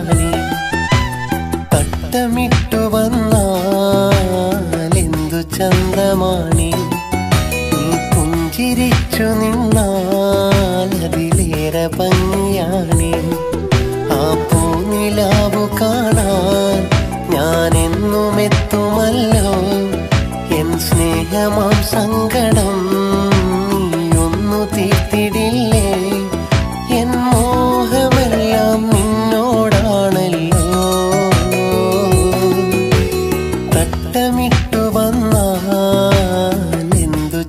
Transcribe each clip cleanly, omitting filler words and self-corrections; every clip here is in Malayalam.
ഞാനീ തട്ടമിട്ടു വന്നാലെന്തു ചന്തമാണി നീ പുഞ്ചിരിച്ചു നിന്നാലതിലേറെ ഭംഗിയാണി ആ പൂനിലാവു കാണാൻ ഞാനെന്നും എത്തുമല്ലോ എൻ സ്നേഹമാം സങ്കടം നീയൊന്നു തീർത്തിടില്ലേ എൻ മോഹമെല്ലാം നിന്നോടാണല്ലോ തട്ടമിട്ടു വന്നാലെന്തു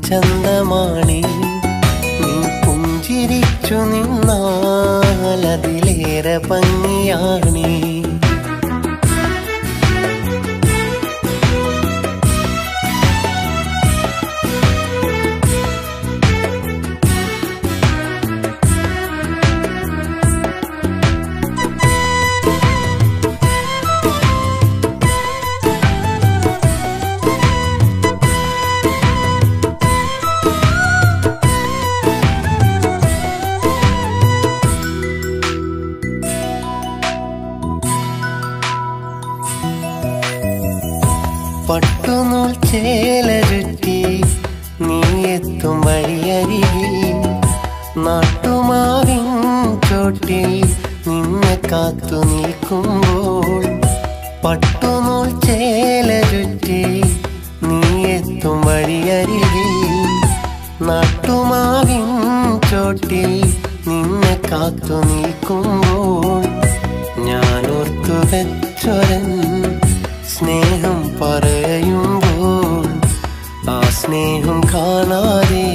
ചന്തമാണി നീ പുഞ്ചിരിച്ചു നിന്നാലതിലേറെ ഭംഗിയാണി പട്ടുനൂൽ ചേല ചുറ്റി നീ എത്തും വഴിയരികിൽ നാട്ടുമാവിൻ ചോട്ടിൽ നിന്നെ കാത്തു നിൽക്കുമ്പോൾ പട്ടുനൂൽ ചേല ചുറ്റി നീ എത്തും വഴിയരികിൽ നാട്ടുമാവിൻ ചോട്ടിൽ നിന്നെ കാത്തു നിൽക്കുമ്പോൾ ഞാൻ ഓർത്തു വെച്ചൊരൻ സ്നേഹം പറയുമ്പോൾ ആ സ്നേഹം കാണാതെ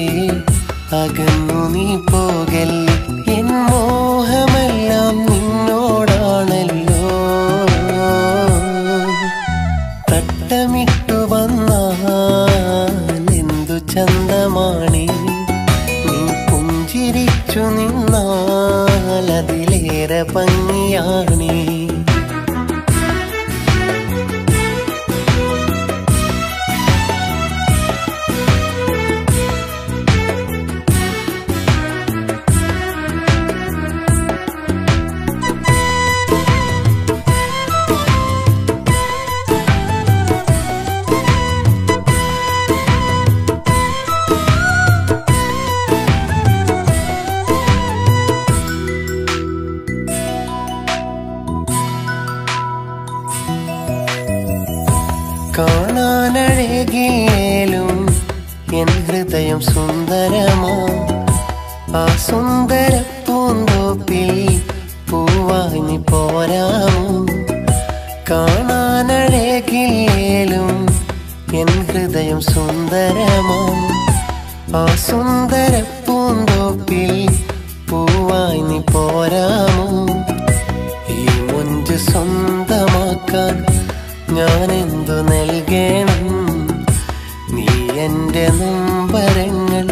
അകന്നു നീ പോകല്ലേ എൻ മോഹമെല്ലാം നിന്നോടാണല്ലോ തട്ടമിട്ടു വന്നാലെന്തു ചന്തമാണി നീ പുഞ്ചിരിച്ചു നിന്നാലതിലേറെ ഭംഗിയാണി കാണാനഴകിയേലും എൻ ഹൃദയം സുന്ദരമാ ആ സുന്ദര പൂന്തോപ്പിൽ പൂവായി നീ പോരാമോ കാണാനഴകിയേലും എൻ ഹൃദയം സുന്ദരമാ ആ സുന്ദര പൂന്തോപ്പിൽ പൂവായി നീ പോരാമോ ഈ മുഞ്ച് സ്വന്തമാക്കാൻ ഞാനെന്തു നൽകണം നീ എൻ്റെ നൊമ്പരങ്ങൾ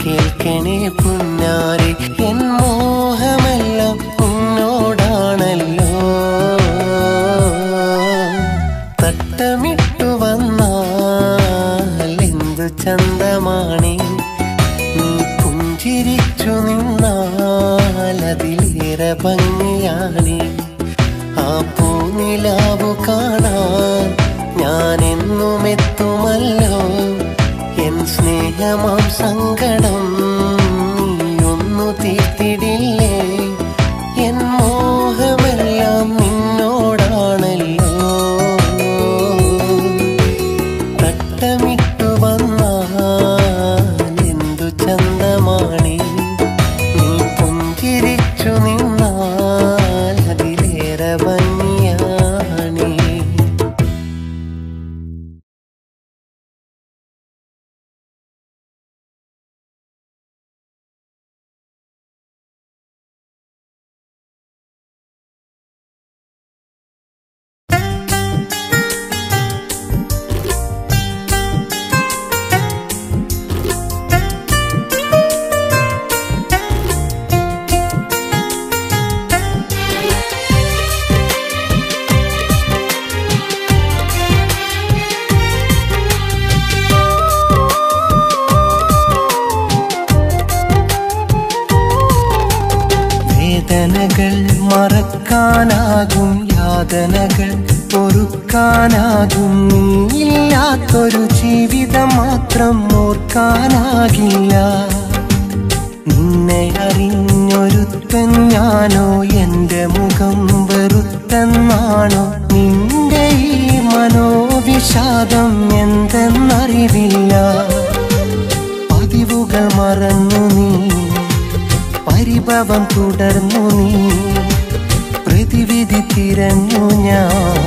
കേൾക്കണേ പുന്നാരി എൻ മോഹമെല്ലാം ഉന്നോടാണല്ലോ തട്ടമിട്ടു വന്നാലെന്തു ചന്തമാണി നീ പുഞ്ചിരിച്ചു നിന്നാലതിലേറെ ഭംഗിയാണി ആ പൂനിലാവു കാണാൻ ഞാനെന്നും എത്തുമല്ലോ എൻ സ്നേഹമാം സങ്കടം നീയൊന്നു തീർത്തിടില്ലേ എൻ മോഹമെല്ലാം നിന്നോടാണല്ലോ തട്ടമിട്ടു വന്നാലെന്തു ചന്തമാണി നീ പുഞ്ചിരിച്ചു നിന്നാലതിലേറെ ഭംഗിയാണി മറക്കാനാകും യാതനകൾ പൊറുക്കാനാകും നീയില്ലാത്തൊരു ജീവിതം മാത്രം ഓർക്കാനാകില്ല. നിന്നെ അറിഞ്ഞൊരുത്തൻ ഞാനോ എന്റെ മുഖം വെറുത്തെന്നാണോ നിന്റെ ഈ മനോവിഷാദം എന്തെന്നറിവില്ല. പതിവുകൾ മറന്നു നീ പരിഭവം തുടർന്നു നീ പ്രതിവിധി തിരഞ്ഞു ഞാൻ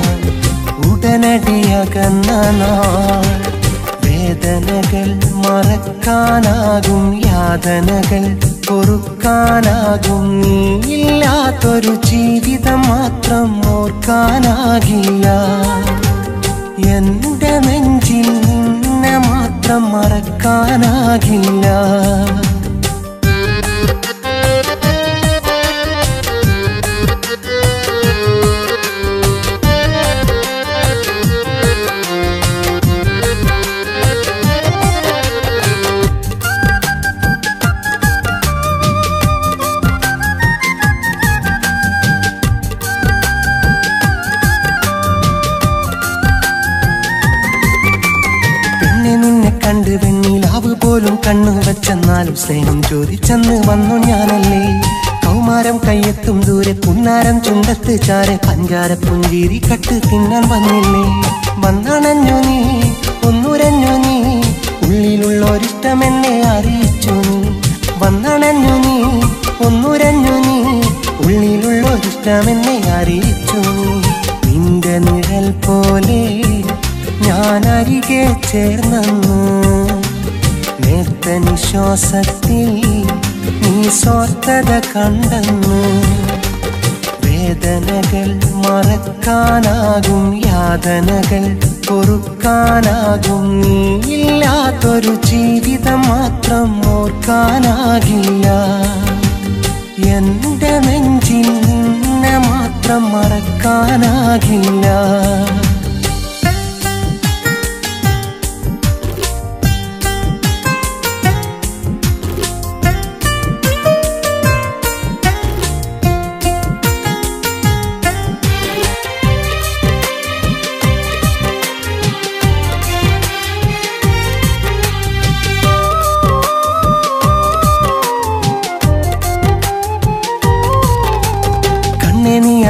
ഉടനടി അകന്ന നാൾ. വേദനകൾ മറക്കാനാകും യാതനകൾ പൊറുക്കാനാകും നീയില്ലാത്തൊരു ജീവിതം മാത്രം ഓർക്കാനാകില്ല. എന്റെ നെഞ്ചിൽ നിന്നെ മാത്രം മറക്കാനാകില്ല. കണ്ട് വെണ്ണിലാവ് പോലും കണ്ണു വെച്ചെന്നാലും സ്നേഹം ചോദിച്ചെന്ന് വന്നു ഞാനല്ലേ. കൗമാരം കയ്യെത്തും ദൂരെ പുന്നാരം ചുണ്ടത്ത് ചാരെ പഞ്ചാര പുഞ്ചിരി കട്ട് തിന്നാൻ വന്നില്ലേ. വന്നണഞ്ഞു നീ ഒന്നുരഞ്ഞു നീ ഉള്ളിലുള്ളൊരിഷ്ടം എന്നെ അറിയിച്ചു നീ. വന്നണഞ്ഞു നീ ഒന്നുരഞ്ഞു നീ ഉള്ളിലുള്ളൊരിഷ്ടം എന്നെ അറിയിച്ചു നീ. നിന്റെ നിഴൽ പോലെ ഞാൻ അരികെ ചേർന്നു നേർത്ത നിശ്വാസത്തിൽ നീ സ്വാർത്ഥത കണ്ടെന്നു. വേദനകൾ മറക്കാനാകും യാതനകൾ പൊറുക്കാനാകും നീയില്ലാത്തൊരു ജീവിതം മാത്രം ഓർക്കാനാകില്ല. എന്റെ നെഞ്ചിൽ നിന്നെ മാത്രം മറക്കാനാകില്ല.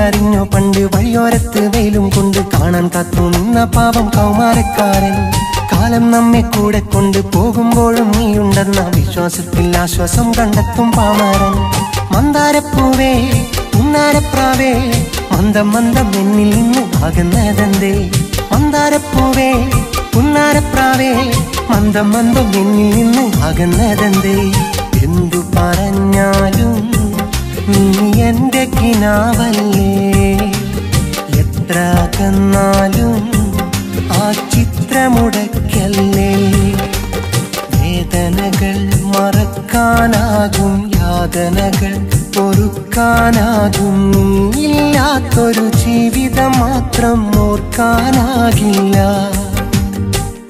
അറിഞ്ഞോ പണ്ട് വഴിയോരത്ത് വെയിലും കൊണ്ട് കാണാൻ കാത്തു നിന്ന പാവം കൗമാരക്കാരൻ. കാലം നമ്മെ കൂടെ കൊണ്ട് പോകുമ്പോഴും നീയുണ്ടെന്ന വിശ്വാസത്തിൽ ആശ്വാസം കണ്ടെത്തും പാമരൻ. മന്ദാരപ്പൂവേ പുന്നാരപ്രാവേ മന്ദം മന്ദം എന്നിൽ നിന്ന് അകന്നതെന്തേ. മന്ദാരപ്പൂവേ പുന്നാരപ്രാവേ മന്ദം മന്ദം എന്നിൽ നിന്ന് അകന്നതെന്തേ. എന്തു പറഞ്ഞാലും നീ എന്റെ കിനാവല്ലേ. എത്ര അകന്നാലും ആ ചിത്രമുടക്കല്ലേ. വേദനകൾ മറക്കാനാകും യാതനകൾ പൊറുക്കാനാകും നീയില്ലാത്തൊരു ജീവിതം മാത്രം ഓർക്കാനാകില്ല.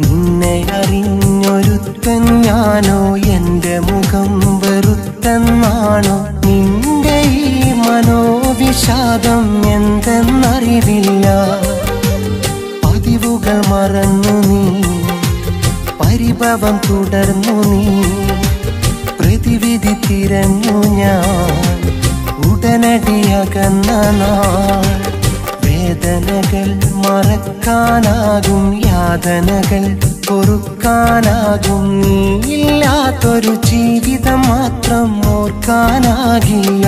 നിന്നെ അറിഞ്ഞൊരുത്തൻ ഞാനോ എന്റെ മുഖം വെറുത്തെന്നാണോ നിന്റെ ഈ മനോവിഷാദം എന്തെന്നറിവില്ല. പതിവുകൾ മറന്നു നീ പരിഭവം തുടർന്നു നീ പ്രതിവിധി തിരഞ്ഞു ഞാൻ ഉടനടി അകന്ന നാൾ. വേദനകൾ മറക്കാനാകും യാതനകൾ പൊറുക്കാനാകും നീയില്ലാത്തൊരു ജീവിതം മാത്രം ഓർക്കാനാകില്ല.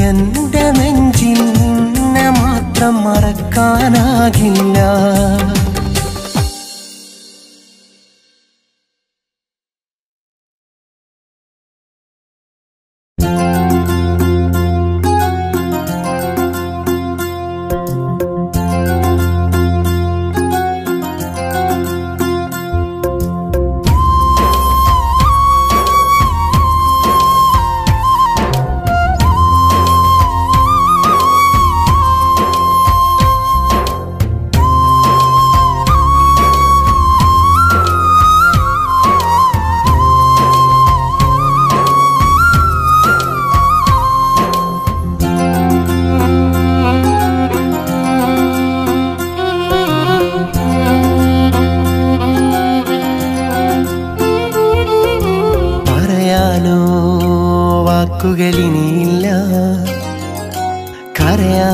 എന്റെ നെഞ്ചിൽ നിന്നെ മാത്രം മറക്കാനാകില്ല.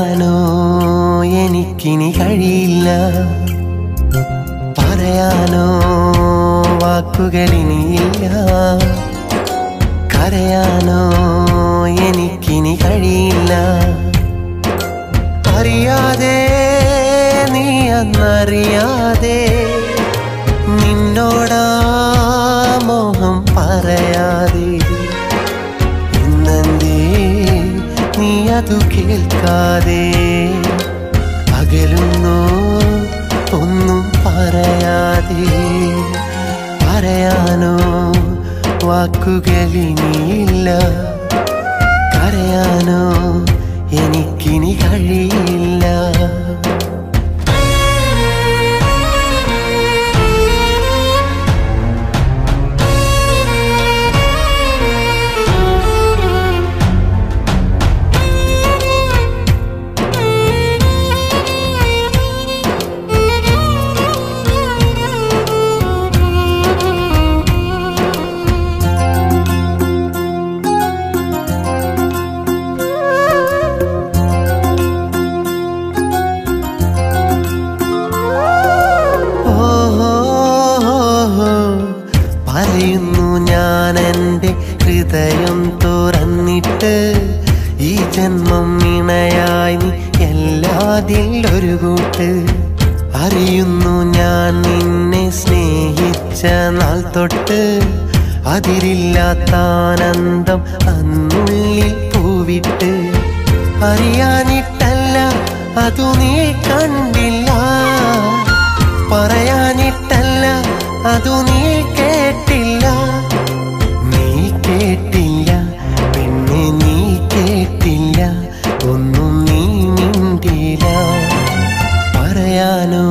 പറയാനോ എനിക്കിനി കഴിയില്ല, പറയാനോ വാക്കുകളിനിയില്ല, കരയാനോ എനിക്കിനി കഴിയില്ല. അറിയാതെ നീ അന്നറിയാതെ നിന്നോടാ മോഹം പറയാതെ ഇന്നെന്തേ നീ അതു കേൾക്കാതെ അകലുന്നു ഒന്നും പറയാതെ. പറയാനോ വാക്കുകളിനിയില്ല, കരയാനോ എനിക്കിനി കഴിയില്ല. പറയുന്നു ഞാൻ എൻ്റെ ഹൃദയം തുറന്നിട്ട്, ഈ ജന്മം ഇണയായി നീ എല്ലാതിൽ ഒരു കൂട്ട്. അറിയുന്നു ഞാൻ നിന്നെ സ്നേഹിച്ച നാൾ തൊട്ട്, അതിരില്ലാത്ത ആനന്ദം അന്നുള്ളിൽ പൂവിട്ട്. അറിയാനിട്ടല്ല അതു നീ കണ്ടില്ല, പറയാനിട്ടല്ല അതു നീ കേട്ടില്ല. നീ കേട്ടില്ല, പിന്നെ നീ കേട്ടില്ല, ഒന്നും നീ മിണ്ടില്ല. പറയാനോ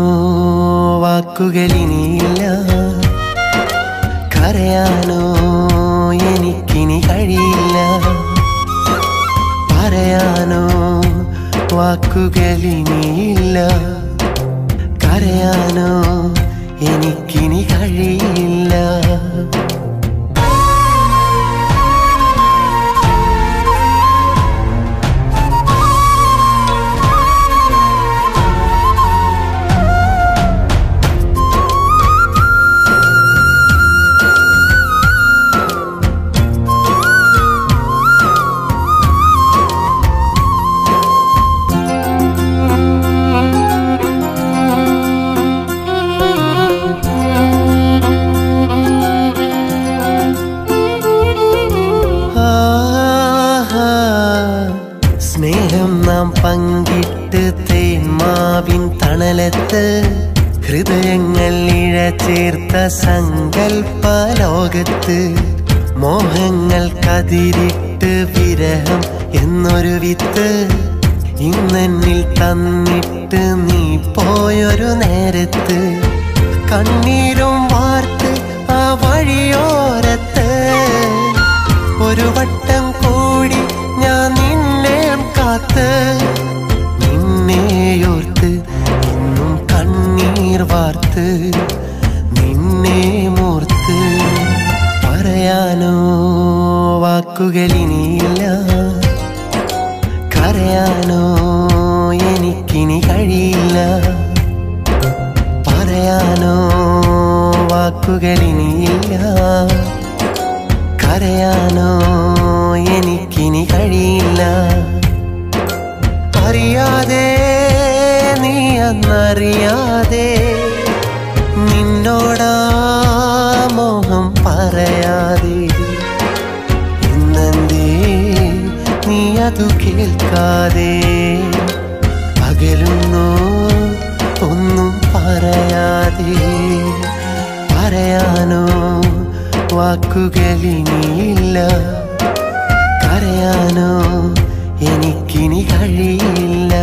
വാക്കുകളിനിയില്ല, കരയാനോ എനിക്കിനി കഴിയില്ല. പറയാനോ വാക്കുകളിനിയില്ല, കരയാനോ എനിക്കിനി കഴിയില്ല. സ്നേഹം നാം പങ്കിട്ട് തേന്മാവിൻ തണലത്ത്, ഹൃദയങ്ങൾ ഇഴചേർത്ത സങ്കൽപ്പ ലോകത്ത്. മോഹങ്ങൾ കതിരിട്ട് വിരഹം എന്നൊരു വിത്ത്, ഇന്നെന്നിൽ തന്നിട്ട് നീ പോയൊരു നേരത്ത്. കണ്ണീരും വാർത്ത് ആ വഴിയോരത്ത്, ഒരു വട്ടം കൂടി ഞാൻ നിന്നെ കാത്ത്. നിന്നെയോർത്ത് ഇന്നും കണ്ണീർ വാർത്ത്, നിന്നെ മൂർത്ത്. പറയാനോ വാക്കുകളിനിയില്ല, കരയാനോ എനിക്കിനി കഴിയില്ല. പറയാനോ വാക്കുകളിനിയില്ല, കരയാനോ എനിക്കിനി കഴിയില്ല. അറിയാതെ നീ അന്നറിയാതെ നിന്നോടാ മോഹം പറയാതെ ഇന്നെന്തേ നീ അതു കേൾക്കാതെ അകലുന്നു ഒന്നും പറയാതെ. പറയാനോ വാക്കുകളിനിയില്ല, കരയാനോ എനിക്കിനി കഴിയില്ല.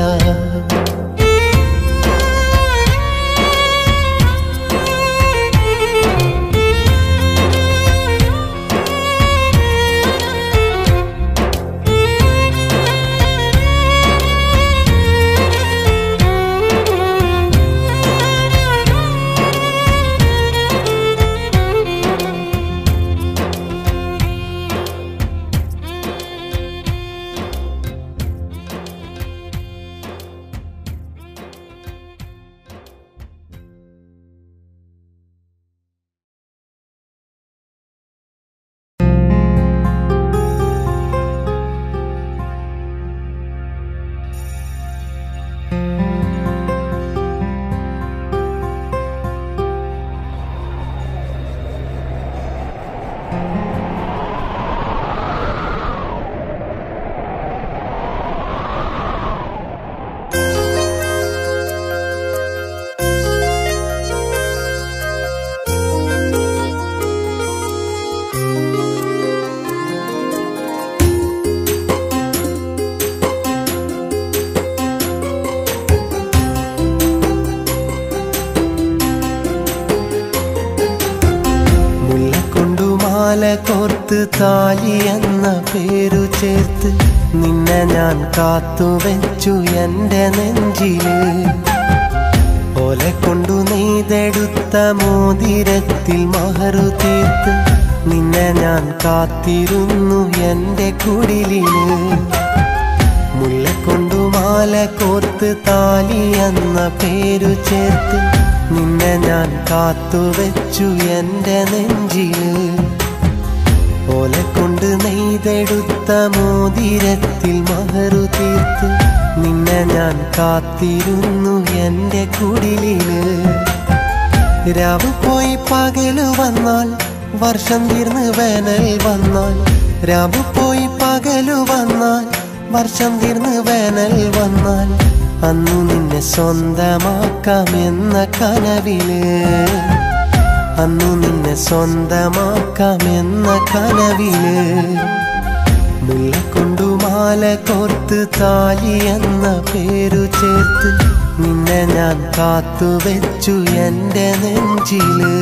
മാല കോർത്ത് താലി എന്ന പേരു ചേർത്ത് നിന്നെ ഞാൻ കാത്തുവെച്ചു എൻ്റെ നെഞ്ചില്. ഓല കൊണ്ടു നെയ്തെടുത്ത മോതിരത്തിൽ മഹറു തീർത്ത് നിന്നെ ഞാൻ കാത്തിരുന്നു എൻ്റെ കുടിലില്. മുല്ലക്കൊണ്ടു മാല കോർത്ത് താലി എന്ന പേരു ചേർത്ത് നിന്നെ ഞാൻ കാത്തുവെച്ചു എൻ്റെ നെഞ്ചില്. ഓല കൊണ്ട് നെയ്തെടുത്ത മോതിരത്തിൽ മഹറു തീർത്ത് നിന്നെ ഞാൻ കാത്തിരുന്നു എൻ്റെ കുടിലില്. രാവ് പോയി പകല് വന്നാൽ വർഷം തീർന്ന് വേനൽ വന്നാൽ, രാവ് പോയി പകല് വന്നാൽ വർഷം തീർന്ന് വേനൽ വന്നാൽ അന്നു നിന്നെ സ്വന്തമാക്കാമെന്ന കനവില്, അന്നു നിന്നെ സ്വന്തമാക്കാമെന്ന കനവില്. മുല്ലക്കൊണ്ടു മാല കോർത്ത് താലി എന്ന പേരു ചേർത്ത് നിന്നെ ഞാൻ കാത്തുവെച്ചു എൻ്റെ നെഞ്ചില്.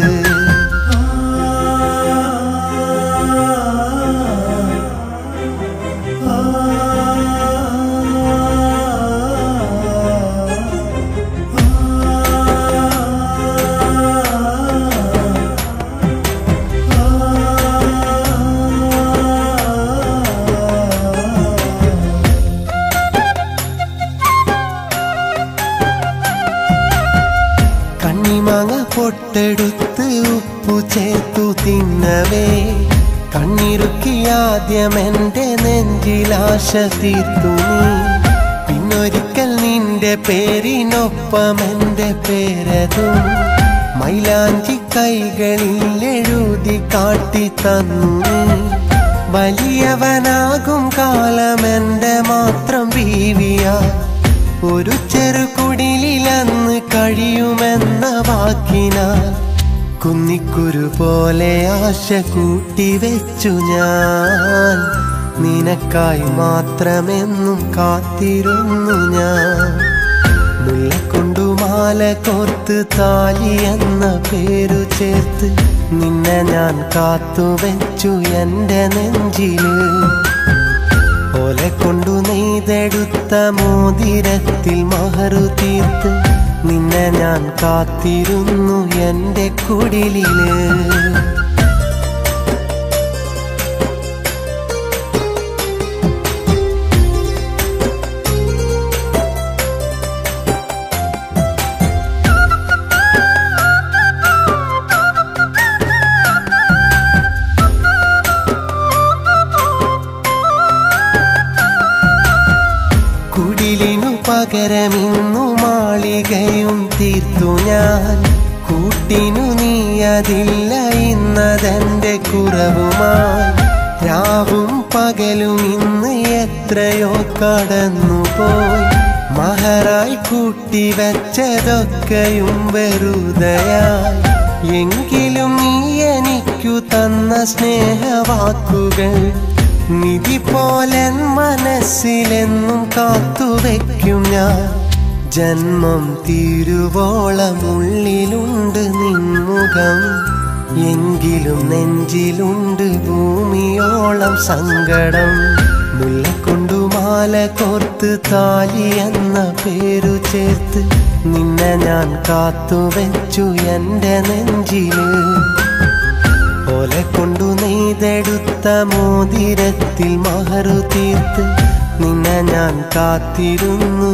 കണ്ണിമാങ്ങ പൊട്ടെടുത്ത് ഉപ്പു ചേർത്തു തിന്നവേ കണ്ണിറുക്കി ആദ്യം എൻ്റെ നെഞ്ചിലാശ തീർത്തു നീ. പിന്നൊരിക്കൽ നിന്റെ പേരിനൊപ്പം എൻ്റെ പേരതും മൈലാഞ്ചി കൈകളിൽ എഴുതി കാട്ടി തന്നു നീ. വലിയവനാകും കാലം എൻ്റെ മാത്രം ബീവിയാ, ഒരു ചെറുകുടിലന്ന് കഴിയുമെന്ന വാക്കിനാൽ കുന്നിക്കുരു പോലെ ആശ കൂട്ടിവെച്ചു ഞാൻ. നിനക്കായി മാത്രമെന്നും കാത്തിരുന്നു ഞാൻ. മുല്ലക്കൊണ്ടു മാല കോർത്ത് താലി എന്ന പേരു ചേർത്ത് നിന്നെ ഞാൻ കാത്തുവെച്ചു എൻ്റെ നെഞ്ചില്. ഓല കൊണ്ടു നെയ്തെടുത്ത മോതിരത്തിൽ മഹറു തീർത്ത് നിന്നെ ഞാൻ കാത്തിരുന്നു എൻ്റെ കുടിലില്. കുടിലിനു പകരമിന്നു മാളികയും തീർത്തു ഞാൻ. കൂട്ടിനു നീ അതില്ല ഇന്നതെൻ്റെ കുറവുമായി. രാവും പകലും ഇന്ന് എത്രയോ കടന്നുപോയി. മഹറായി കൂട്ടിവെച്ചതൊക്കെയും വെറുതെയായി. എങ്കിലും നീ എനിക്കു തന്ന സ്നേഹവാക്കുകൾ നിധി പോലെ മനസ്സിലെന്നും കാത്തുവെക്കും ഞാൻ. ജന്മം തീരുവോളം ഉള്ളിലുണ്ട് നിൻമുഖം, എങ്കിലും നെഞ്ചിലുണ്ട് ഭൂമിയോളം സങ്കടം. മുല്ലക്കൊണ്ടു മാല കോർത്ത് താലി എന്ന പേരു ചേർത്ത് നിന്നെ ഞാൻ കാത്തുവെച്ചു എൻ്റെ നെഞ്ചില്. ഓല കൊണ്ടു നെയ്തെടുത്ത മോതിരത്തിൽ മഹറു തീർത്ത് നിന്നെ ഞാൻ കാത്തിരുന്നു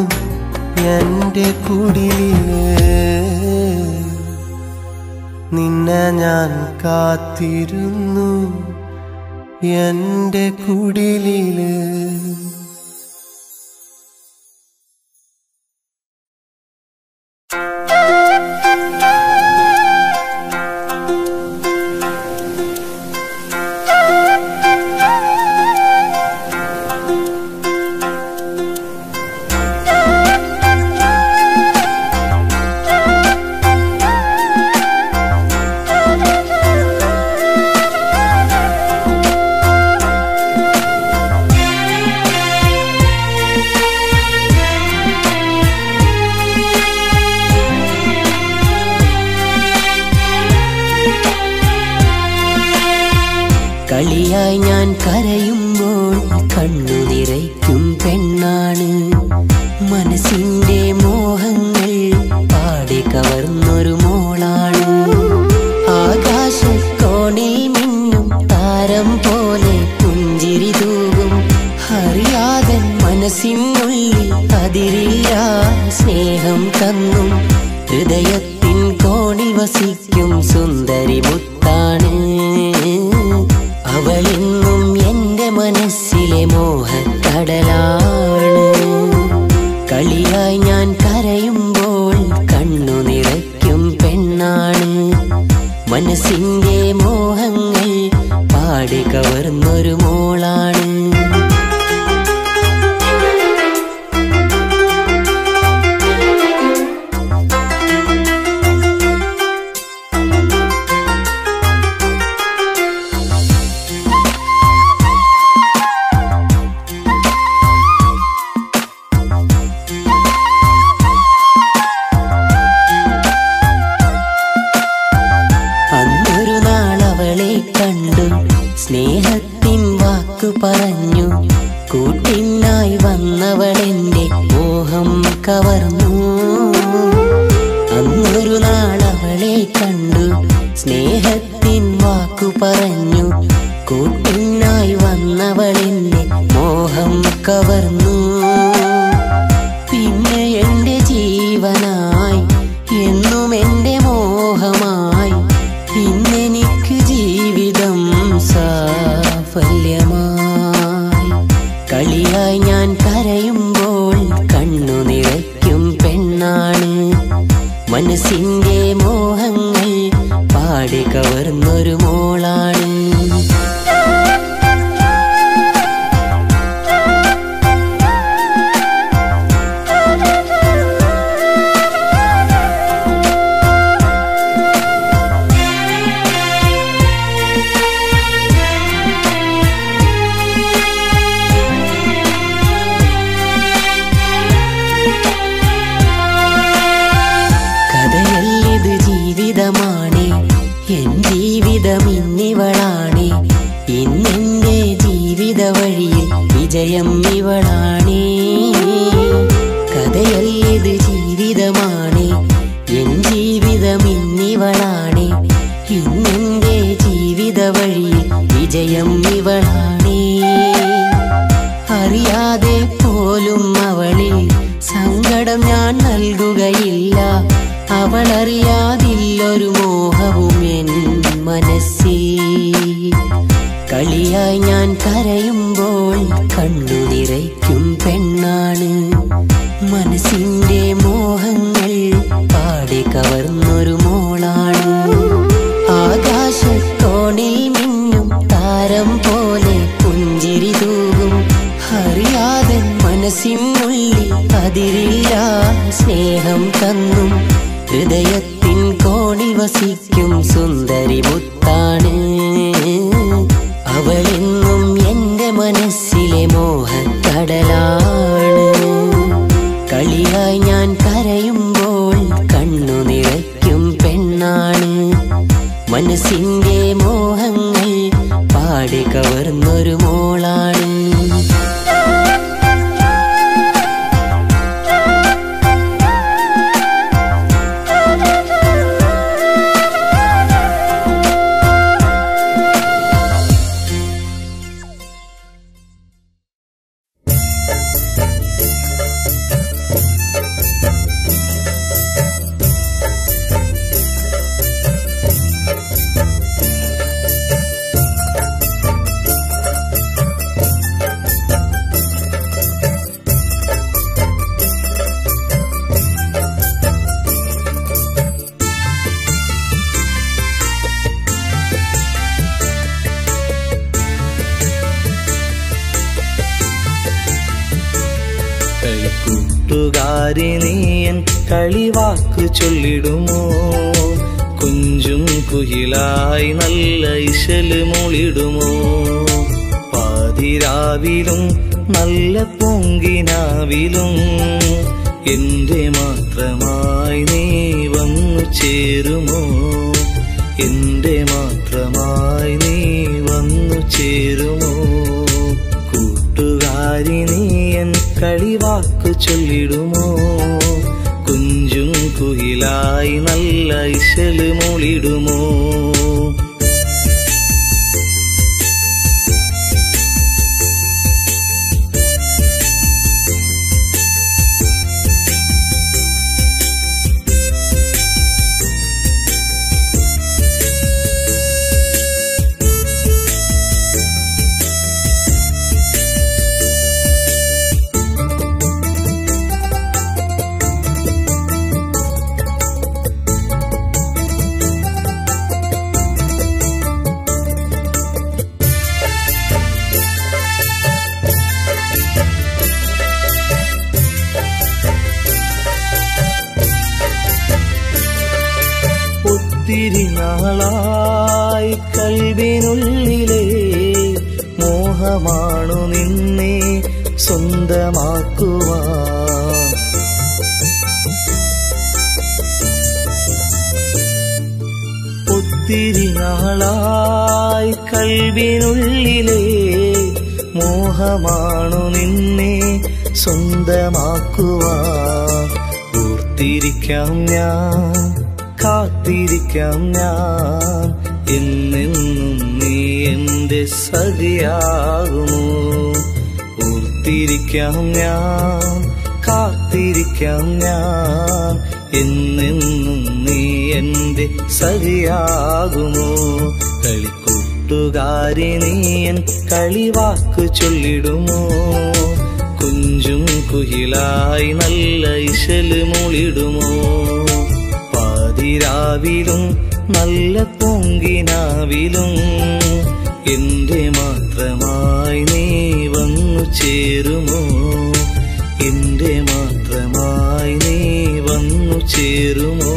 എൻ്റെ കുടിലില്. നിന്നെ ഞാൻ കാത്തിരുന്നു എൻ്റെ കുടിലില്. കരയുമ്പോൾ കണ്ണു നിറയ്ക്കും പെണ്ണാണ്. മനസ്സിന്റെ മോഹങ്ങൾ പാടി കവർന്നൊരു മോളാണ്. ആകാശക്കോണിൽ മിന്നും താരം പോലെ പുഞ്ചിരി തൂകും. അറിയാതെ മനസ്സിനുള്ളിൽ അതിരില്ല സ്നേഹം തന്നും. ഹൃദയത്തിൻ കോണിൽ വസിക്കും സുന്ദരി മുത്താണ്. അവളെന്നും എന്റെ മനസ്സിലെ മോഹക്കടലാണ്. കളിയായി ഞാൻ കരയുമ്പോൾ കണ്ണു നിറയ്ക്കും പെണ്ണാണ്. മനസ്സിന്റെ മോഹങ്ങൾ പാടി കവർന്നൊരു മോളാണ്. സ്നേഹത്തിൻ വാക്കു പറഞ്ഞു കൂട്ടിനായി വന്നവളെന്റെ മോഹം കവർന്നു. അന്നൊരു നാളവളെ കണ്ടു സ്നേഹത്തിൻ വാക്കു പറഞ്ഞു കൂട്ടിനായി വന്നവളെന്റെ മോഹം കവർന്നു. പിന്നെ എന്റെ ജീവനായി എന്നും എന്റെ മോഹമായി ഇന്നെനിക്ക് ജീവിതം സാഫല്യമായി. കളിയായി ഞാൻ കരയുമ്പോൾ കണ്ണു നിറയ്ക്കും പെണ്ണാണ്. മനസ്സിന്റെ മോഹങ്ങൾ പാടി കവർന്നൊരു മോളാണ്. എൻ ജീവിതം ഇന്നിവളാണ്. ഇന്നെന്റെ ജീവിത വഴിയിൽ വിജയം ഇവളാണ്. കഥയല്ലിത് ജീവിതമാണ്. എൻ ജീവിതം ഇന്നിവളാണ്. ഇന്നെന്റെ ജീവിത വഴിയിൽ വിജയം ഇവളാണ്. അറിയാതെ പോലും അവളിൽ സങ്കടം ഞാൻ നൽകുകയില്ല. അവളറിയാതില്ലൊരു മോഹവും എൻ മനസ്സിൽ. കളിയായി ഞാൻ കരയുമ്പോൾ കണ്ണു നിറയ്ക്കും പെണ്ണാണ്. മനസ്സിന്റെ മോഹങ്ങൾ പാടി കവർന്നൊരു മോളാണ്. ആകാശക്കോണിൽ മിന്നും താരം പോലെ പുഞ്ചിരി തൂകും. അറിയാതെ മനസ്സിനുള്ളിൽ അതിരില്ല സ്നേഹം തന്നും. ഹൃദയത്തിൻ കോണിൽ വസിക്കും സുന്ദരി മുത്താണ്. അവളെന്നും എന്റെ മനസ്സിലെ മോഹക്കടലാണ്. കളിയായി ഞാൻ കരയുമ്പോൾ കണ്ണു നിറയ്ക്കും പെണ്ണാണ്. മനസ്സിന്റെ മോഹങ്ങൾ പാടി കവർന്നൊരു മോളാണ്. നീയൻ കളിവാക്കു ചൊല്ലിടുമോ? കുഞ്ചും കുയിലായി നല്ല ഇശല് മൂളിടുമോ? പാതിരാവിലും നല്ല പൊങ്കിനാവിലും എന്റെ മാത്രമായി നീ വന്നു ചേരുമോ? എന്റെ മാത്രമായി നീ വന്നു ചേരുമോ? കളിവാക്ക് ചൊല്ലിടുമോ കുഞ്ചും കുയിലായി നല്ല ഇശല് മൂളിടുമോ ഒത്തിരി നാളായി കൽവിനുള്ളിലെ മോഹമാണു നിന്നെ സ്വന്തമാക്കുവാൻ ഒത്തിരി നാളായി കൽവിനുള്ളിലെ മോഹമാണു നിന്നെ സ്വന്തമാക്കുവാൻ ഓർത്തിരിക്കാം ഞാൻ കാത്തിരിക്കാം ഞാൻ എന്നെന്നും നീ എന്റെ സഖിയാകുമോ ഓർത്തിരിക്കാം ഞാൻ കാത്തിരിക്കാം ഞാൻ എന്നെന്നും നീ എന്റെ സഖിയാകുമോ കളിക്കൂട്ടുകാരി നീയൻ കളിവാക്ക് ചൊല്ലിടുമോ കുഞ്ചും കുയിലായി നല്ല ഇശല് മൂളിടുമോ പാതിരാവിലും നല്ല പൊങ്കിനാവിലും എന്റെ മാത്രമായി നീ വന്നു ചേരുമോ എന്റെ മാത്രമായി നീ വന്നു ചേരുമോ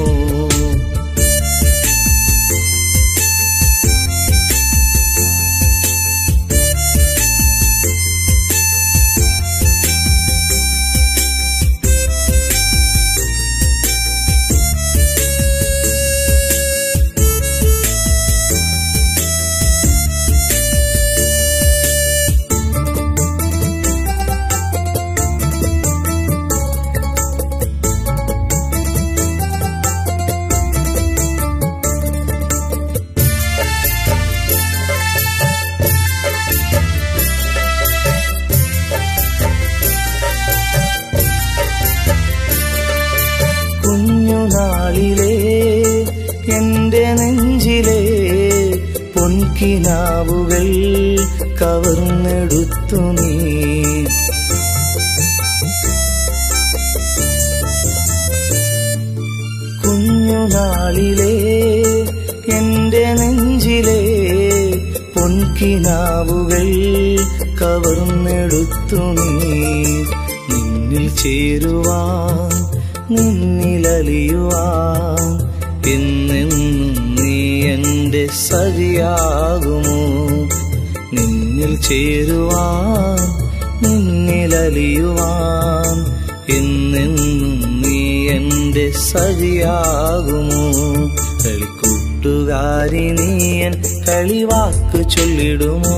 കുഞ്ഞുനാളിലെ എന്റെ നെഞ്ചിലെ പൊൻകിനാവുകൾ കവർന്നെടുത്തു നീ കുഞ്ഞുനാളിലെ എന്റെ നെഞ്ചിലെ പൊൻകിനാവുകൾ കവർന്നെടുത്തു നീ നിന്നിൽ ചേരുവാൻ നിന്നിലലിയുവാൻ എന്നെന്നും നീ എന്റെ സഖിയാകുമോ നിന്നിൽ ചേരുവാൻ നിന്നിലലിയുവാൻ എന്നെന്നും നീ എന്റെ സഖിയാകുമോ കളിക്കൂട്ടുകാരി നീയൻ കളിവാക്ക് ചൊല്ലിടുമോ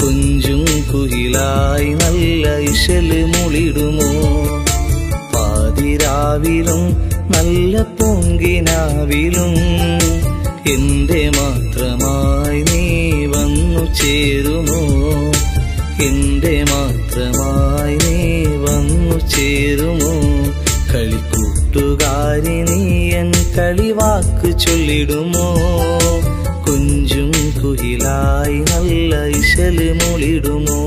കുഞ്ചും കുയിലായി നല്ല ഇശല് മൂളിടുമോ പാതിരാവിലും നല്ല പൊങ്കിനാവിലും എന്റെ മാത്രമായി നീ വന്നു ചേരുമോ എന്റെ മാത്രമായി നീ വന്നു ചേരുമോ കളിക്കൂട്ടുകാരി നീയൻ കളിവാക്ക് ചൊല്ലിടുമോ കുഞ്ചും കുയിലായി നല്ല ഇശല് മൂളിടുമോ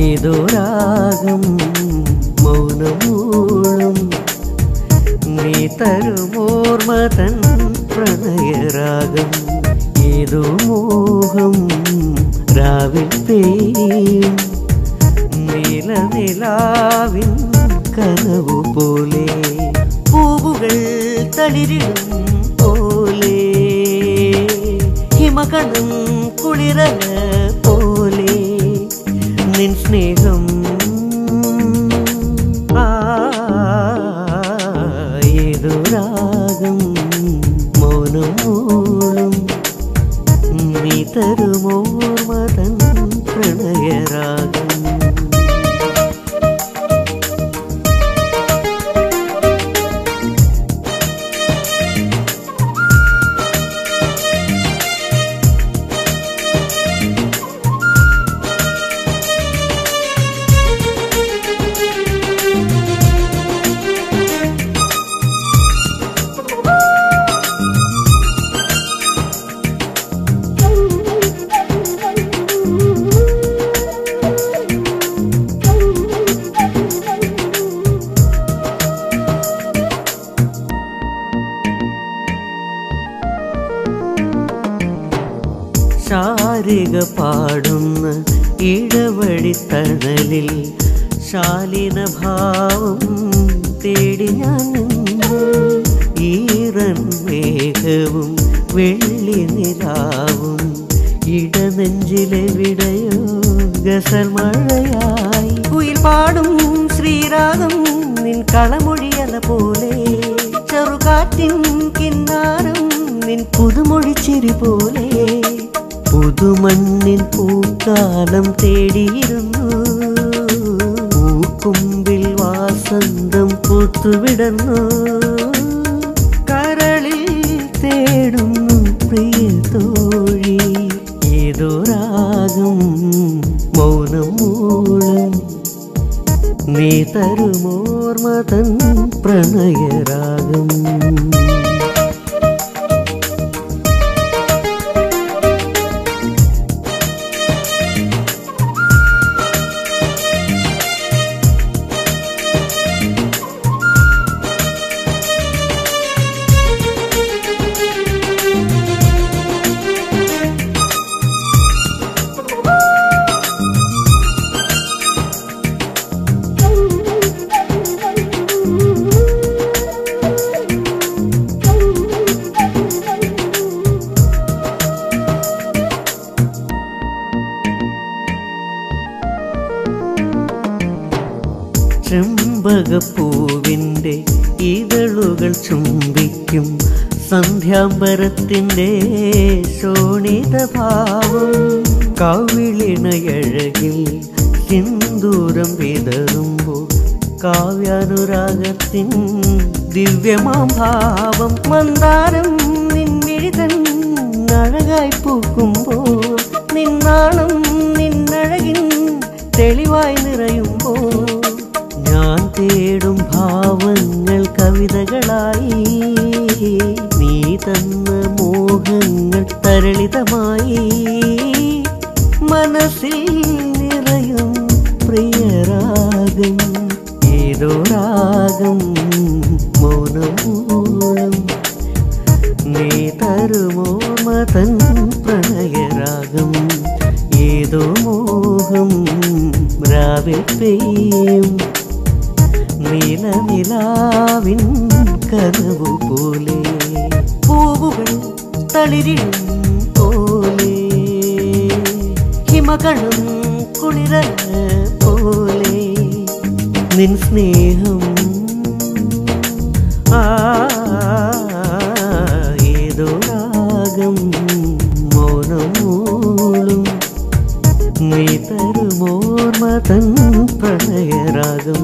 ഏതോ രാഗം മൗനമൂളും നീ തരുമോർമതൻ പ്രണയരാഗം ഏതോ മോഹം രാവിൽ പെയ്യും നീലനിലാവിൻ കനവു പോലെ പൂവുകൾ തളിരിടും പോലെ ഹിമകണം കുളിരല പോലെ നിൻ സ്നേഹം ശാരിക പാടുന്ന ഇടവഴിത്തണലിൽ ശാലിനഭാവം തേടി ഞാൻ നിന്നു. ഈറൻ മേഘവും വെള്ളി നിലാവും ഇടനെഞ്ചിലെവിടെയോ ഗസൽ മഴയായി. കുയിൽ പാടും ശ്രീരാഗം നിൻ കളമൊഴിയല പോലെ, ചെറുകാറ്റിൻ കിന്നാരം നിൻ പുതുമൊഴിച്ചിരി പോലെ. പുതുമണ്ണിൻ പൂക്കാലം തേടിയിരുന്നു, പൂക്കുമ്പിൽ വാസന്തം പൂത്തുവിടന്നു. കരളിൽ തേടുന്നു പ്രിയ തോഴി, ഏതോ രാഗം മൗനം മൂളും. നീ തരുമോർമ തൻ പ്രണയരാഗം. ചെമ്പകപ്പൂവിൻ്റെ ഇതളുകൾ ചുംബിക്കും സന്ധ്യാംബരത്തിൻ്റെ ശോണിതഭാവം. കവിളിണയഴകിൽ സിന്ദൂരം വിതറുമ്പോൾ കാവ്യാനുരാഗത്തിൻ ദിവ്യമാം ഭാവം. മന്ദാരം നിൻമിഴിതൻ അഴകായി പൂക്കുമ്പോൾ, നിന്നാണം നിന്നഴകിൻ തെളിവായി നിറയുമ്പോൾ, ഞാൻ തേടും ഭാവങ്ങൾ കവിതകളായി. നീ തന്ന മോഹങ്ങൾ തരളിതമായി. മനസ്സിൽ നിറയും പ്രിയരാഗം, ഏതോ രാഗം മൗനമൂളം. നീ തരുമോർമ തൻ പ്രണയരാഗം, ഏതോ മോഹം രാവിൽ പെയ്യും. നീലനിലാവിൻ കനവു പോലെ, പൂവുകൾ തളിരിടും പോലെ, ഹിമകണം കുളിര പോലെ, നിൻ സ്നേഹം ഏതോ രാഗം മൗനമൂളും. നീ തരുമോർമ തൻ പ്രണയരാഗം.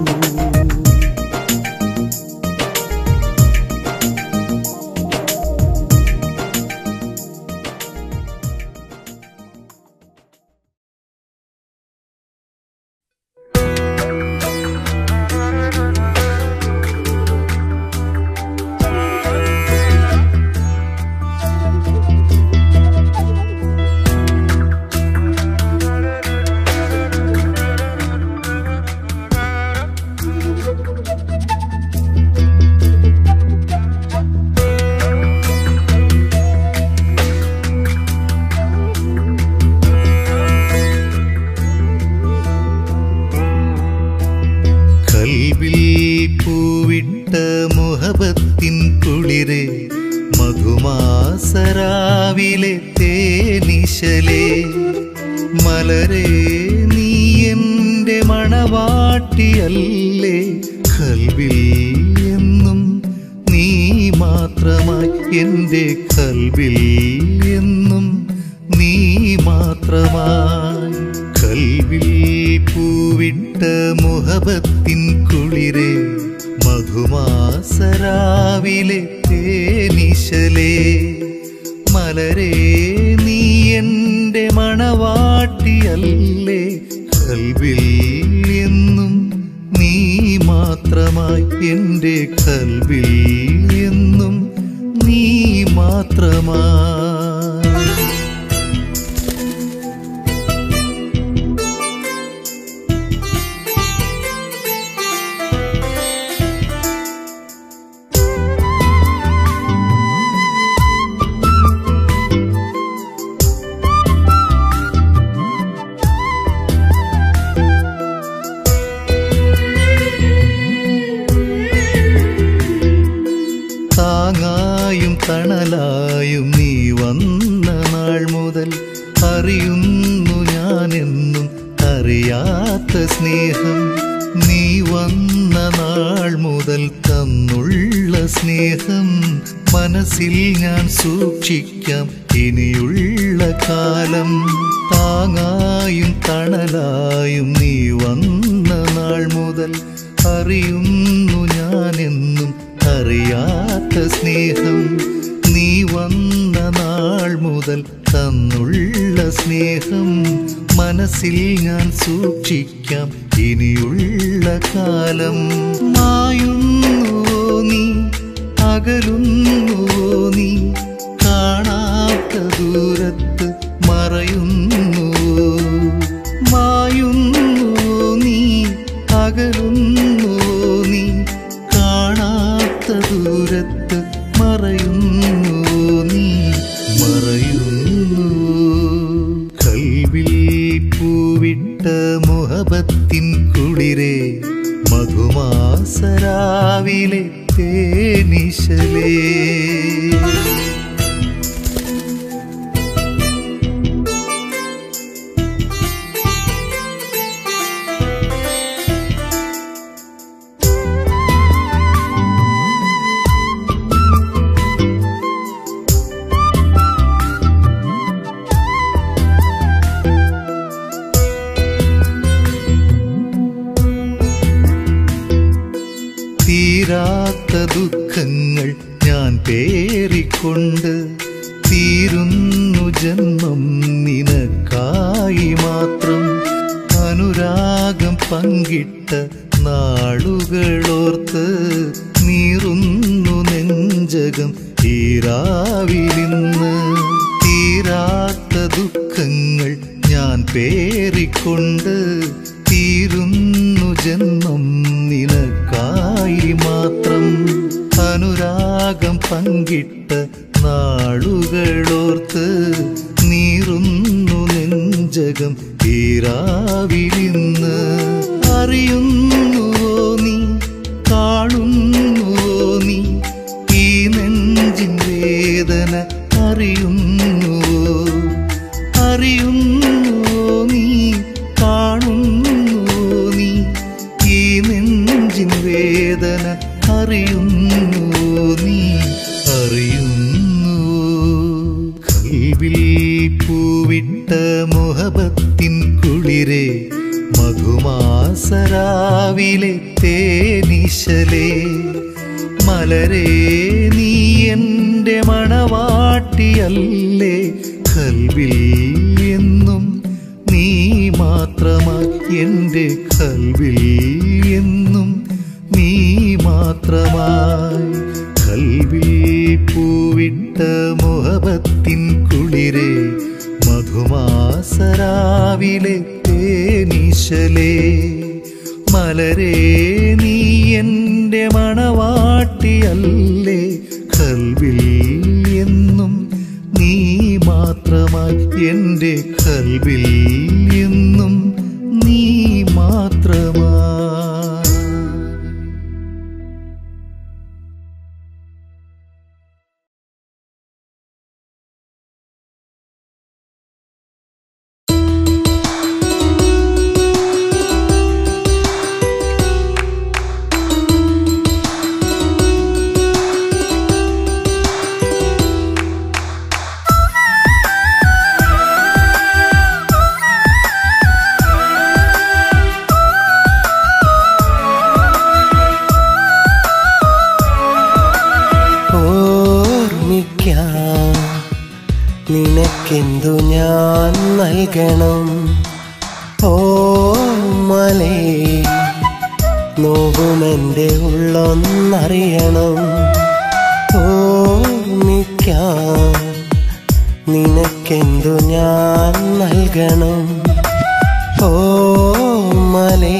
മുഹബത്തിൻ കുളിരെ മധുമാസരാവിലെ തേനിശലേ മലരേ നീ എൻ്റെ മണവാട്ടിയല്ലേ കൽവിൽ എന്നും നീ മാത്രമായി എൻ്റെ കൽവിൽ എന്നും നീ മാത്രമായി കൽവിൽ പൂവിട്ട മുഹബത്തിൻ കുളിരെ മധുമാസരാവിലെ തേനിശലേ മലരേ നീ എൻ്റെ മണവാട്ടിയല്ലേ കൽവിൽ എന്നും നീ മാത്രമായി എൻ്റെ കൽവിൽ എന്നും നീ മാത്രമായി താങ്ങായും തണലായും നീ വന്ന നാൾ മുതൽ അറിയുന്നു ഞാനെന്നും അറിയാത്ത സ്നേഹം. നീ വന്ന നാൾ മുതൽ തന്നുള്ള സ്നേഹം മനസ്സിൽ ഞാൻ സൂക്ഷിക്കാം ഇനിയുള്ള കാലം. താങ്ങായും തണലായും നീ വന്ന നാൾ മുതൽ അറിയുന്നു ഞാനെന്നും അറിയാത്ത സ്നേഹം. നീ വന്ന നാൾ മുതൽ തന്നുള്ള സ്നേഹം മനസ്സിൽ ഞാൻ സൂക്ഷിക്കാം ഇനിയുള്ള കാലം. മായുന്നുവോ നീ, അകലുന്നുവോ നീ, കാണാത്ത ദൂരത്ത് മറയുന്നുവോ. മായുന്നുവോ നീ, അകലുന്നുവോ നീ, കാണാത്ത ദൂരത്ത് മറയുന്നുവോ നീ, മറയുന്നു. കൽവിൽ പൂവിട്ട മുഹബത്തിൻ കുളിരേ, മധുമാസരാവിലെ തേനിശലേ. തീരാത്ത ദുഃഖങ്ങൾ ഞാൻ പേറിക്കൊണ്ട് തീരുന്നു ജന്മം നിനക്കായി മാത്രം. അനുരാഗം പങ്കിട്ട നാളുകളോർത്ത് നീറുന്നു നെഞ്ചകം ഈരാവിലിന്ന്. തീരാത്ത ദുഃഖങ്ങൾ ഞാൻ പേറിക്കൊണ്ട് തീരുന്നു ജന്മം നിനക്കായി മാത്രം. അനുരാഗം പങ്കിട്ട നാളുകളോർത്ത് നീറുന്നു നെഞ്ചകം ഈരാവിലിന്ന്. അറിയുന്നുവോ നീ, കാണുന്നുവോ നീ, ഈ നെഞ്ചിൻ വേദന അറിയുന്നുവോ. അറിയുന്നുവോ നീ, കാണുന്നുവോ നീ, ഈ നെഞ്ചിൻ വേദന അറിയുന്നുവോ നീ, അറിയുന്നുവോ. കൽവിൽ പൂവിട്ട മുഹബത്തിൻ കുളിരേ, മധുമാസരാവിലെ തേനിശലേ. മലരേ നീ എൻ്റെ മണവാട്ടിയല്ലേ, കൽവിൽ എന്നും നീ മാത്രമായി എൻ്റെ കൽവിൽ എന്നും നീ മാത്രമായി. കൽവിൽ പൂവിട്ട മുഹബത്തിൻ കുളിരേ, മധുമാസരാവിലെ തേനിശലേ. മലരേ നീ എൻ്റെ മണവാട്ടിയല്ലേ, കൽവിൽ എന്നും നീ മാത്രമായി എൻ്റെ കൽവിൽ എന്നും നീ മാത്രമായി. നിനക്കെന്തു ഞാൻ നൽകണം ഓമലേ, നോവുമെൻ്റെ ഉള്ളൊന്നറിയണം. ഓർമ്മിക്കാൻ നിനക്കെന്തു ഞാൻ നൽകണം ഓമലേ,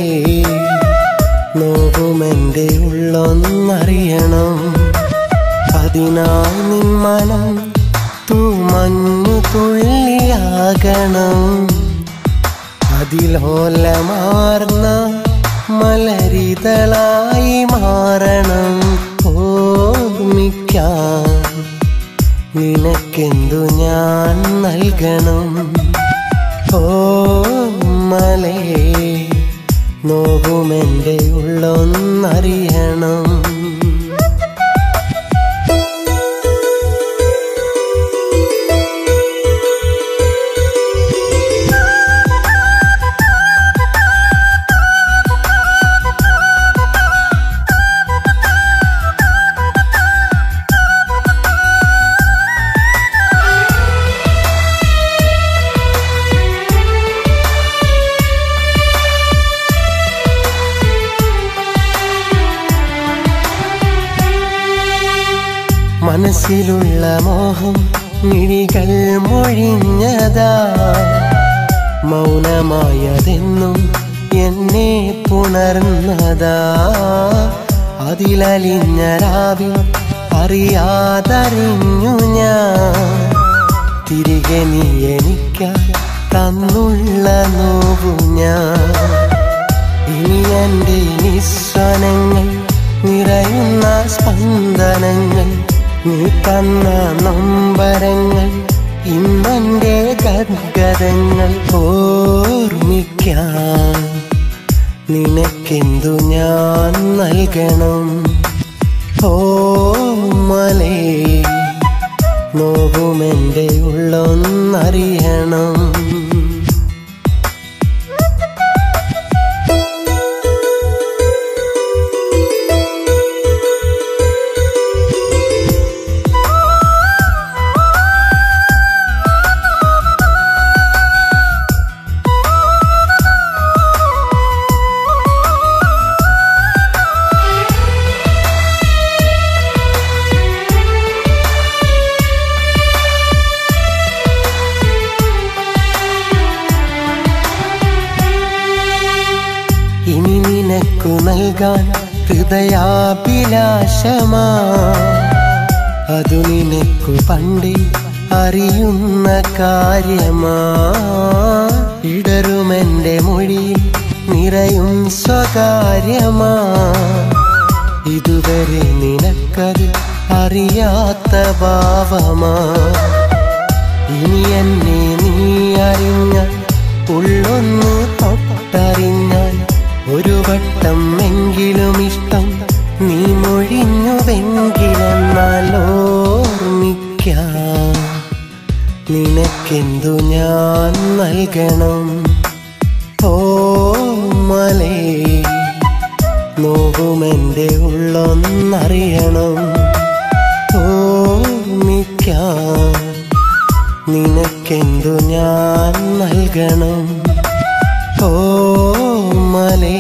നോവുമെൻ്റെ ഉള്ളൊന്നറിയണം. അതിനായി നിൻ മനം മഞ്ഞു തുള്ളിയാകണം, അതിലോലമാർന്ന മലരിതളായി മാറണം. ഓർമ്മിക്കാൻ നിനക്കെന്തു ഞാൻ നൽകണം? ഓ മലേ, നോവുമെൻ്റെ ഉള്ളൊന്നറിയണം. മനസ്സിലുള്ള മോഹം മിഴികൾ മൊഴിഞ്ഞതാ, മൗനമായതെന്നും എന്നെ പുണർന്നതാ. അതിലലിഞ്ഞ രാവിൽ അറിയാതറിഞ്ഞു ഞാൻ, തിരികെ നീ എനിക്കായി തന്നുള്ള നോവു ഞാൻ. ഇനി എൻ്റെ നിസ്വനങ്ങൾ നിറയുന്ന സ്പന്ദനങ്ങൾ, നീ തന്ന നൊമ്പരങ്ങൾ, ഇന്നെൻ്റെ ഗദ്ഗതങ്ങൾ ഓർമ്മിക്കാൻ നിനക്കെന്തു ഞാൻ നൽകണം? ഓ മലേ, നോവുമെൻ്റെ ഉള്ളൊന്നറിയണം. ഇനി നിനക്കു നൽകാൻ ഹൃദയാഭിലാഷമാ, അതു നിനക്കു പണ്ടേ അറിയുന്ന കാര്യമാ. ഇടറുമെൻ്റെ മൊഴിയിൽ നിറയും സ്വകാര്യമാ, ഇതുവരെ നിനക്കത് അറിയാത്ത ഭാവമാ. ഇനി എന്നെ നീ അറിഞ്ഞാൽ, ഉള്ളൊന്ന് തൊട്ടറിഞ്ഞാൽ, ഒരു വട്ടം എങ്കിലും ഇഷ്ടം നീ മൊഴിഞ്ഞുവെങ്കിലെന്നാൽ ഓർമ്മിക്കാം നിനക്കെന്തു ഞാൻ നൽകണം? ഓ മലേ, നോവുമെൻ്റെ ഉള്ളൊന്നറിയണം. ഓർമ്മിക്കാം നിനക്കെന്തു ഞാൻ നൽകണം? ഓ മലേ,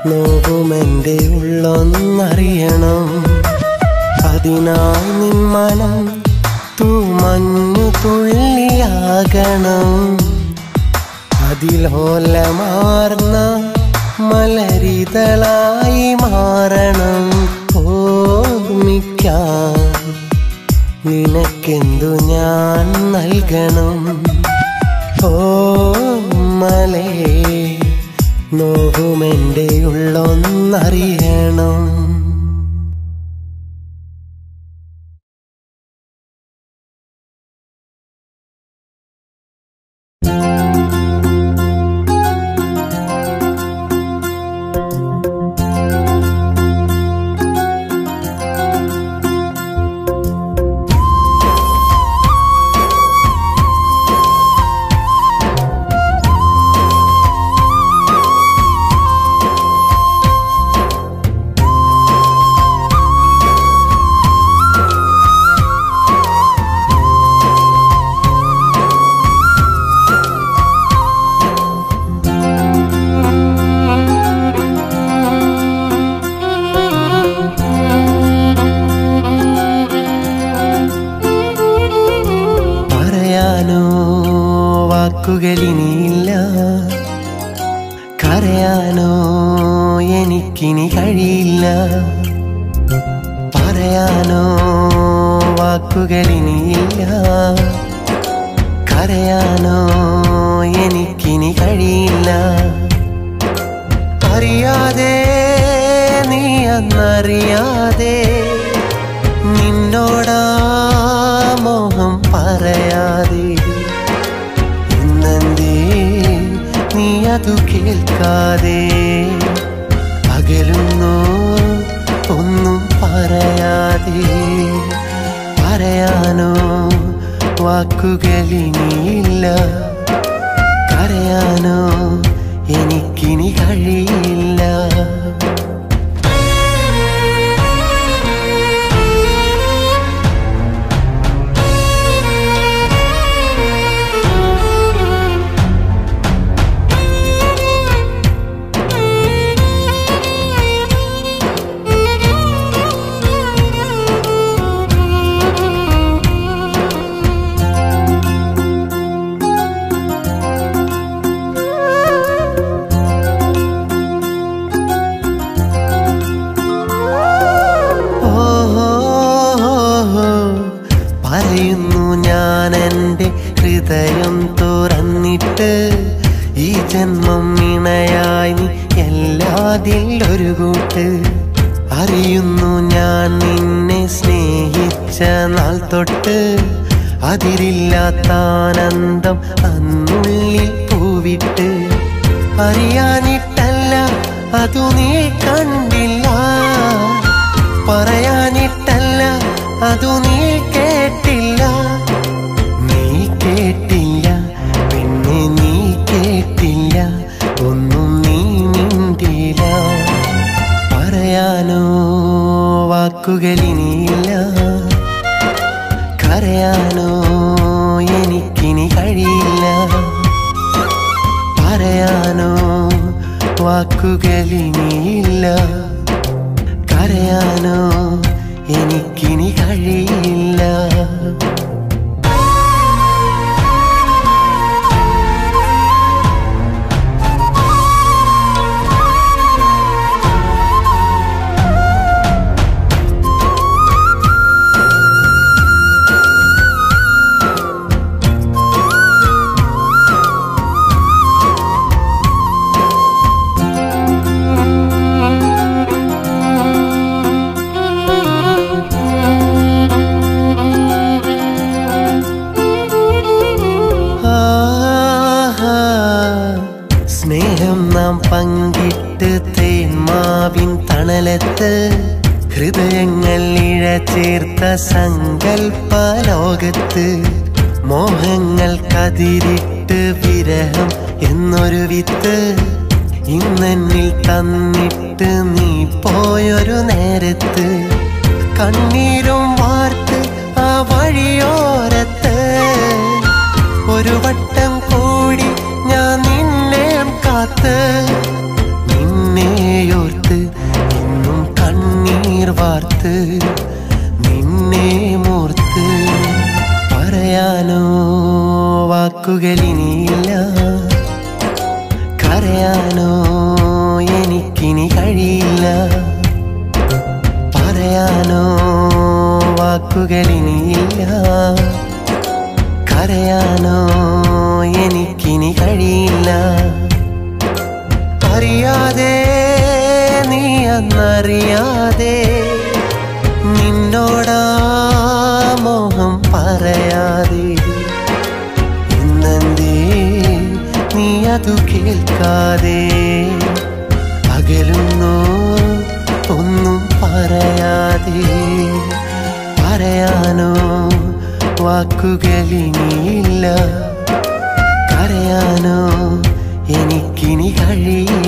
നോവുമെൻ്റെ ഉള്ളൊന്നറിയണം. അതിനായി നിൻ മനം തൂമഞ്ഞു തുള്ളിയാകണം, അതിലോലമാർന്ന മലരിതളായി മാറണം. ഓർമ്മിക്കാം നിനക്കെന്തു ഞാൻ നൽകണം? ഓ മലേ, നോവുമെൻ്റെ ഉള്ളൊന്നറിയണം. വാക്കുകളിനിയില്ല, കരയാനോ എനിക്കിനി കഴിയില്ല. പറയാനോ വാക്കുകളിനിയില്ല, കരയാനോ എനിക്കിനി കഴിയില്ല. അറിയാതെ നീ അന്നറിയാതെ നിന്നോടാ കേൾക്കാതെ അകലുന്നു ഒന്നും പറയാതെ പറയാനോ വാക്കുകളിനിയില്ല കരയാനോ എനിക്കിനി കഴിയില്ല പറയുന്നു ഞാൻ എൻ്റെ ഹൃദയം തുറന്നിട്ട് ഈ ജന്മം ഇണയായി നീ എല്ലാതിൽ ഒരു കൂട്ട് അറിയുന്നു ഞാൻ നിന്നെ സ്നേഹിച്ച നാൾ തൊട്ട് അതിരില്ലാത്ത ആനന്ദം അന്നുള്ളിൽ പൂവിട്ട് അറിയാനിട്ടല്ല അതു നീ കണ്ടില്ല പറയാനിട്ടല്ല അതു നീ കേട്ടില്ല നീ കേട്ടില്ല പിന്നെ നീ കേട്ടില്ല ഒന്നും നീ മിണ്ടില്ല പറയാനോ വാക്കുകളിനിയില്ല കരയാനോ എനിക്കിനി കഴിയില്ല പറയാനോ വാക്കുകളിനിയില്ല കരയാനോ എനിക്കിനി കഴിയില്ല സ്നേഹം നാം പങ്കിട്ട് തേന്മാവിൻ തണലത്ത് ഹൃദയങ്ങൾ ഇഴ ചേർത്ത സങ്കൽപ്പ ലോകത്ത് മോഹങ്ങൾ കതിരിട്ട് വിരഹം എന്നൊരു വിത്ത് ഇന്നെന്നിൽ തന്നിട്ട് നീ പോയൊരു നേരത്ത് കണ്ണീരും വാർത്ത് ആ വഴിയോരത്ത് ഒരു വട്ടം കൂടി ഞാൻ നിന്നെ കാത്ത് നിന്നെയോർത്ത് ഇന്നും കണ്ണീർ വാർത്ത് നിന്നെ മൂർത്ത് പറയാനോ വാക്കുകളിനിയില്ല കരയാനോ എനിക്കിനി കഴിയില്ല പറയാനോ വാക്കുകളിനിയില്ല കരയാനോ എനിക്കിനി കഴിയില്ല അറിയാതെ നീ അന്നറിയാതെ നിന്നോടാ മോഹം പറയാതെ ഇന്നെന്തേ നീ അതു കേൾക്കാതെ അകലുന്നു ഒന്നും പറയാതെ പറയാനോ വാക്കുകളിനിയില്ല കരയാനോ എനിക്കിനി കഴിയില്ല